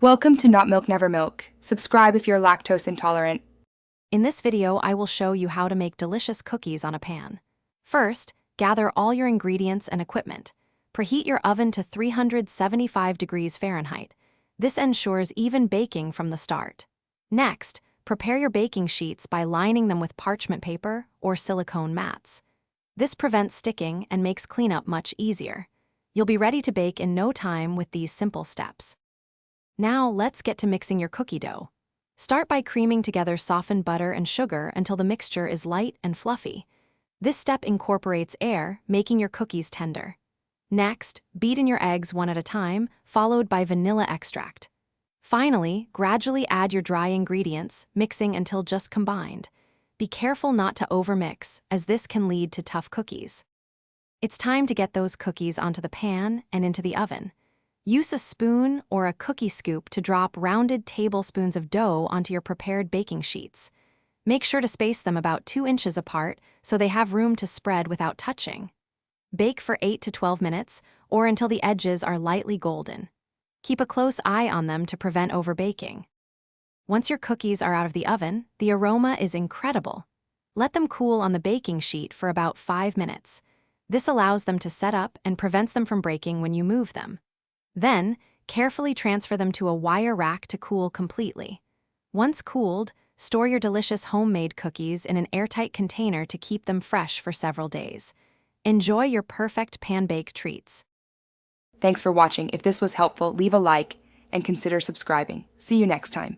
Welcome to Not Milk Never Milk. Subscribe if you're lactose intolerant. In this video, I will show you how to make delicious cookies on a pan. First, gather all your ingredients and equipment. Preheat your oven to 375 degrees Fahrenheit. This ensures even baking from the start. Next, prepare your baking sheets by lining them with parchment paper or silicone mats. This prevents sticking and makes cleanup much easier. You'll be ready to bake in no time with these simple steps. Now let's get to mixing your cookie dough. Start by creaming together softened butter and sugar until the mixture is light and fluffy. This step incorporates air, making your cookies tender. Next, beat in your eggs one at a time, followed by vanilla extract. Finally, gradually add your dry ingredients, mixing until just combined. Be careful not to overmix, as this can lead to tough cookies. It's time to get those cookies onto the pan and into the oven. Use a spoon or a cookie scoop to drop rounded tablespoons of dough onto your prepared baking sheets. Make sure to space them about 2 inches apart so they have room to spread without touching. Bake for 8 to 12 minutes or until the edges are lightly golden. Keep a close eye on them to prevent overbaking. Once your cookies are out of the oven, the aroma is incredible. Let them cool on the baking sheet for about 5 minutes. This allows them to set up and prevents them from breaking when you move them. Then, carefully transfer them to a wire rack to cool completely. Once cooled, store your delicious homemade cookies in an airtight container to keep them fresh for several days. Enjoy your perfect pan-baked treats. Thanks for watching. If this was helpful, leave a like and consider subscribing. See you next time.